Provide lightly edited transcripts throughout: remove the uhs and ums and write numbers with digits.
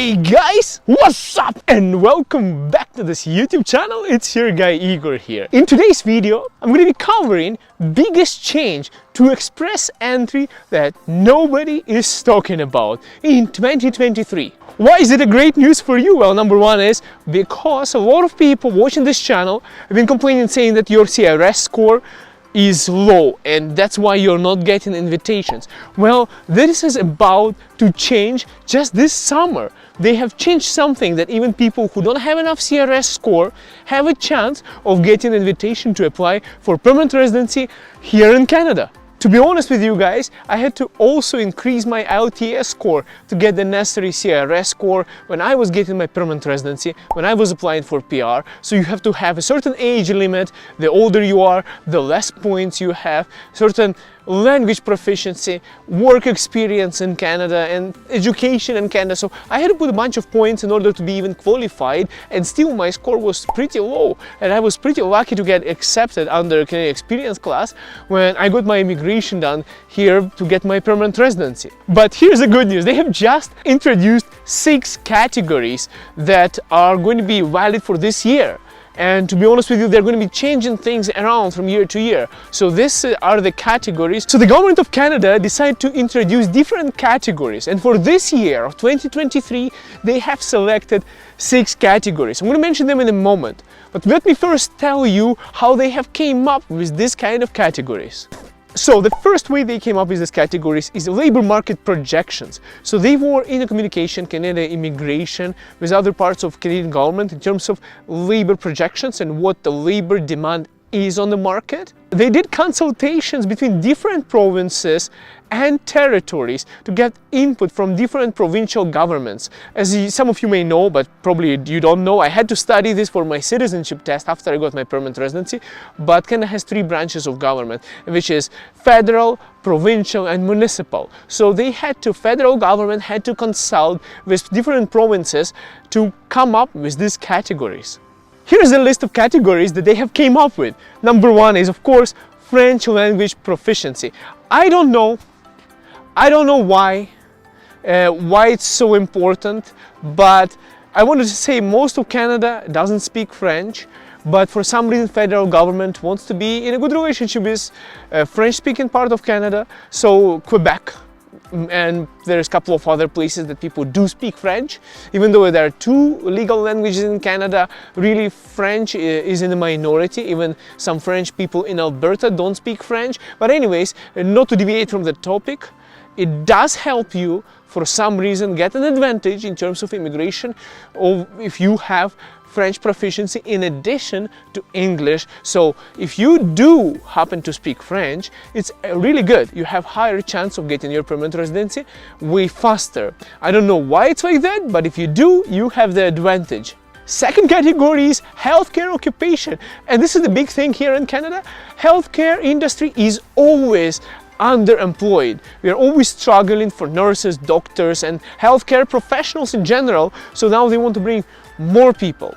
Hey guys, what's up and welcome back to this YouTube channel. It's your guy Igor here. In today's video, I'm going to be covering biggest change to Express Entry that nobody is talking about in 2023. Why is it a great news for you? Well, number one is because a lot of people watching this channel have been complaining saying that your CRS score is low and that's why you're not getting invitations. Well, this is about to change just this summer. They have changed something that even people who don't have enough CRS score have a chance of getting an invitation to apply for permanent residency here in Canada. To be honest with you guys, I had to also increase my LTS score to get the necessary CRS score when I was getting my permanent residency, when I was applying for PR. So you have to have a certain age limit. The older you are, the less points you have, certain language proficiency, work experience in Canada, and education in Canada. So I had to put a bunch of points in order to be even qualified, and still my score was pretty low. And I was pretty lucky to get accepted under Canadian Experience class when I got my immigration done here to get my permanent residency. But here's the good news. They have just introduced 6 categories that are going to be valid for this year. And to be honest with you, they're going to be changing things around from year to year. So these are the categories. So the government of Canada decided to introduce different categories. And for this year of 2023, they have selected 6 categories. I'm going to mention them in a moment. But let me first tell you how they have came up with this kind of categories. So the first way they came up with these categories is labor market projections. So they were in a communication, Canadian immigration, with other parts of Canadian government in terms of labor projections and what the labor demand is on the market. They did consultations between different provinces and territories to get input from different provincial governments. As some of you may know, but probably you don't know, I had to study this for my citizenship test after I got my permanent residency. But Canada has 3 branches of government, which is federal, provincial and municipal. So federal government had to consult with different provinces to come up with these categories. Here's a list of categories that they have came up with. Number 1 is, of course, French language proficiency. I don't know why it's so important, but I wanted to say most of Canada doesn't speak French, but for some reason federal government wants to be in a good relationship with French-speaking part of Canada, so Quebec. And there's a couple of other places that people do speak French. Even though there are 2 legal languages in Canada, really French is in the minority. Even some French people in Alberta don't speak French. But anyways, not to deviate from the topic, it does help you for some reason get an advantage in terms of immigration, or if you have French proficiency in addition to English. So if you do happen to speak French, it's really good. You have higher chance of getting your permanent residency way faster. I don't know why it's like that, but if you do, you have the advantage. Second category is healthcare occupation. And this is the big thing here in Canada. Healthcare industry is always underemployed. We are always struggling for nurses, doctors and healthcare professionals in general. So now they want to bring more people.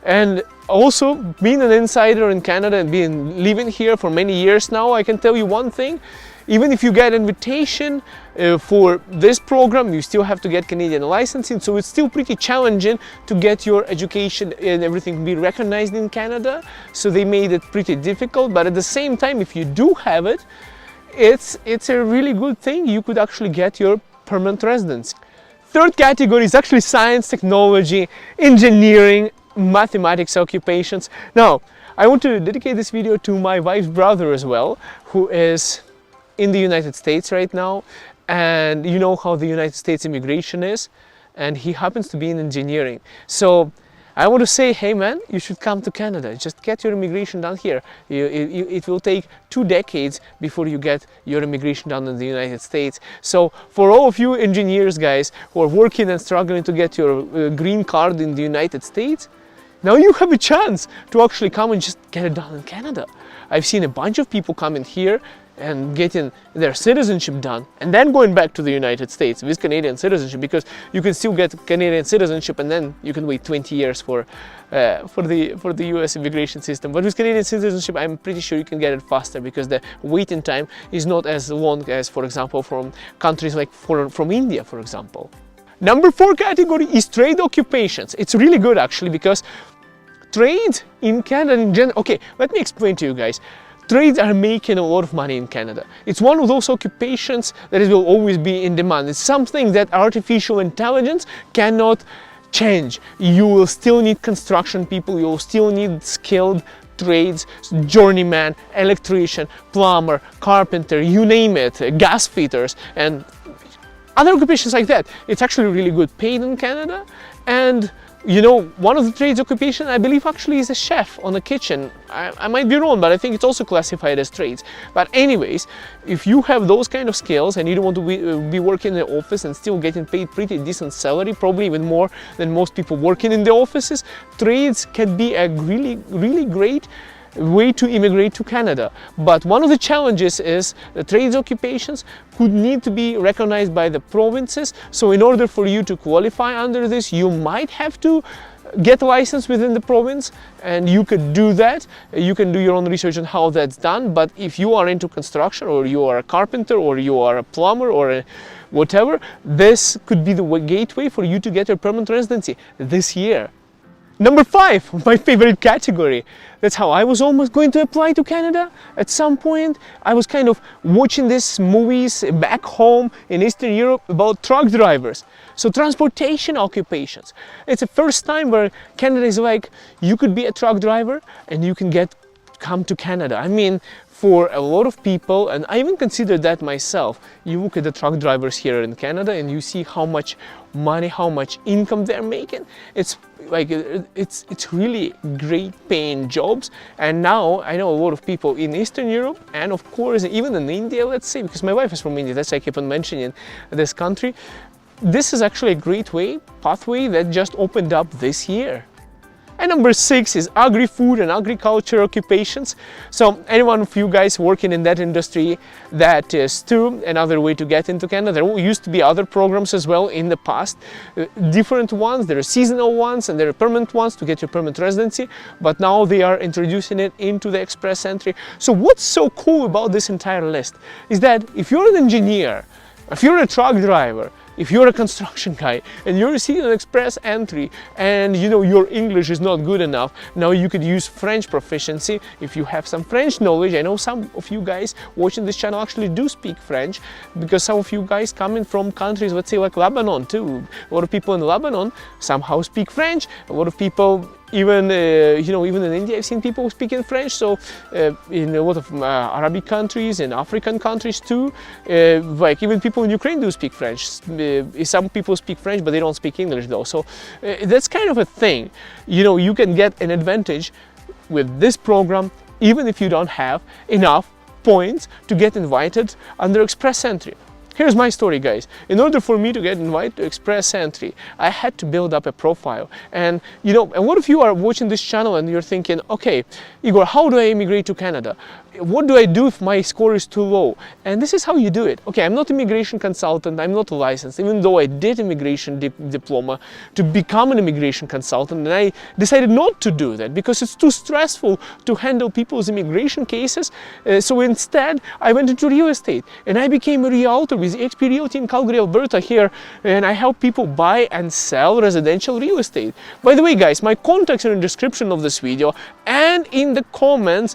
And also, being an insider in Canada and living here for many years now, I can tell you one thing. Even if you get an invitation for this program, you still have to get Canadian licensing, so it's still pretty challenging to get your education and everything be recognized in Canada. So they made it pretty difficult, but at the same time, if you do have it, it's a really good thing. You could actually get your permanent residence. Third category is actually science, technology, engineering, mathematics occupations. Now, I want to dedicate this video to my wife's brother as well, who is in the United States right now, and you know how the United States immigration is, and he happens to be in engineering. So I want to say, hey man, you should come to Canada. Just get your immigration done here. It will take 2 decades before you get your immigration done in the United States. So for all of you engineers guys who are working and struggling to get your green card in the United States, now you have a chance to actually come and just get it done in Canada. I've seen a bunch of people coming here and getting their citizenship done and then going back to the United States with Canadian citizenship, because you can still get Canadian citizenship and then you can wait 20 years for the US immigration system. But with Canadian citizenship, I'm pretty sure you can get it faster because the waiting time is not as long as, for example, from countries like from India, for example. Number 4 category is trade occupations. It's really good actually, because trade in Canada in general, okay, let me explain to you guys. Trades are making a lot of money in Canada. It's one of those occupations that will always be in demand. It's something that artificial intelligence cannot change. You will still need construction people, you will still need skilled trades, journeyman, electrician, plumber, carpenter, you name it, gas fitters, and other occupations like that. It's actually really good paid in Canada. And you know, one of the trades occupation, I believe, actually is a chef on a kitchen. I might be wrong, but I think it's also classified as trades. But anyways, if you have those kind of skills and you don't want to be working in the office and still getting paid pretty decent salary, probably even more than most people working in the offices, trades can be a really great way to immigrate to Canada. But one of the challenges is the trades occupations could need to be recognized by the provinces. So in order for you to qualify under this, you might have to get a license within the province, and you could do that. You can do your own research on how that's done. But if you are into construction, or you are a carpenter, or you are a plumber, or whatever, this could be the gateway for you to get your permanent residency this year. Number 5, my favorite category. That's how I was almost going to apply to Canada. At some point, I was kind of watching these movies back home in Eastern Europe about truck drivers. So transportation occupations. It's the first time where Canada is like, you could be a truck driver and you can come to Canada. I mean, for a lot of people, and I even consider that myself, you look at the truck drivers here in Canada and you see how much money, how much income they're making. It's like, it's really great paying jobs. And now I know a lot of people in Eastern Europe, and of course even in India, let's say, because my wife is from India, that's why I keep on mentioning this country. This is actually a great pathway that just opened up this year. And number 6 is agri-food and agriculture occupations. So anyone of you guys working in that industry, that is too another way to get into Canada. There used to be other programs as well in the past, different ones. There are seasonal ones and there are permanent ones to get your permanent residency, but now they are introducing it into the express entry. So what's so cool about this entire list is that if you're an engineer, if you're a truck driver, if you're a construction guy and you're receiving an express entry and you know your English is not good enough, now you could use French proficiency if you have some French knowledge. I know some of you guys watching this channel actually do speak French, because some of you guys coming from countries, let's say like Lebanon too. A lot of people in Lebanon somehow speak French. A lot of people even even in India, I've seen people speaking French. So in a lot of Arabic countries and African countries too, like even people in Ukraine do speak French. Some people speak French, but they don't speak English though. So that's kind of a thing. You can get an advantage with this program, even if you don't have enough points to get invited under express entry. Here's my story, guys. In order for me to get invited to express entry, I had to build up a profile. And and what if you are watching this channel and you're thinking, okay, Igor, how do I immigrate to Canada? What do I do if my score is too low? And this is how you do it. Okay, I'm not an immigration consultant, I'm not licensed, even though I did immigration diploma to become an immigration consultant, and I decided not to do that because it's too stressful to handle people's immigration cases. So instead, I went into real estate and I became a realtor with eXp Realty in Calgary, Alberta here, and I help people buy and sell residential real estate. By the way, guys, my contacts are in the description of this video and in the comments.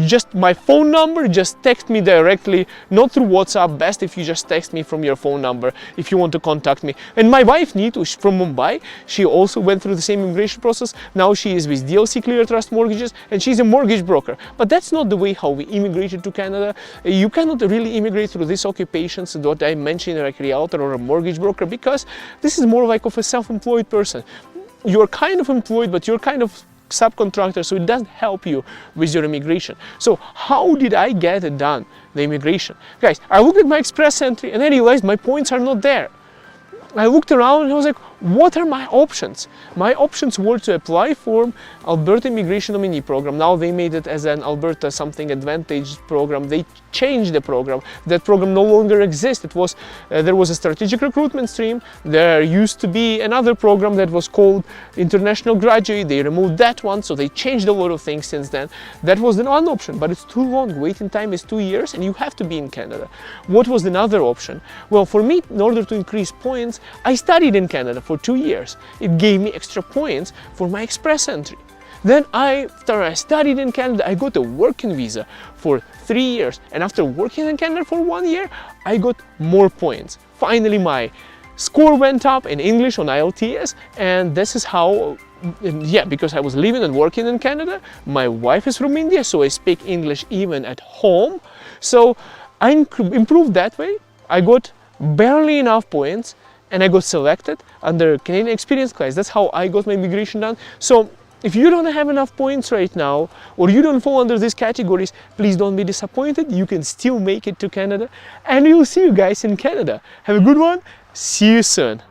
Just my phone number, just text me directly, not through WhatsApp. Best if you just text me from your phone number if you want to contact me. And my wife Neetu from Mumbai, she also went through the same immigration process. Now she is with DLC Clear Trust Mortgages and she's a mortgage broker. But that's not the way how we immigrated to Canada. You cannot really immigrate through these occupations that I mentioned, like a realtor or a mortgage broker, because this is more like of a self-employed person. You're kind of employed, but you're kind of subcontractor, so it doesn't help you with your immigration. So how did I get it done, the immigration? Guys, I looked at my express entry and I realized my points are not there. I looked around and I was like, what are my options? My options were to apply for Alberta Immigration Nominee Program. Now they made it as an Alberta something advantage program. They changed the program. That program no longer exists. It was there was a strategic recruitment stream. There used to be another program that was called International Graduate. They removed that one, so they changed a lot of things since then. That was the one option, but it's too long. Waiting time is 2 years, and you have to be in Canada. What was another option? Well, for me, in order to increase points, I studied in Canada for 2 years. It gave me extra points for my express entry. Then after I studied in Canada, I got a working visa for 3 years. And after working in Canada for 1 year, I got more points. Finally, my score went up in English on IELTS, and this is how, yeah, because I was living and working in Canada. My wife is from India, so I speak English even at home. So I improved that way. I got barely enough points, and I got selected under Canadian Experience class. That's how I got my immigration done. So if you don't have enough points right now, or you don't fall under these categories, please don't be disappointed. You can still make it to Canada, and we'll see you guys in Canada. Have a good one. See you soon.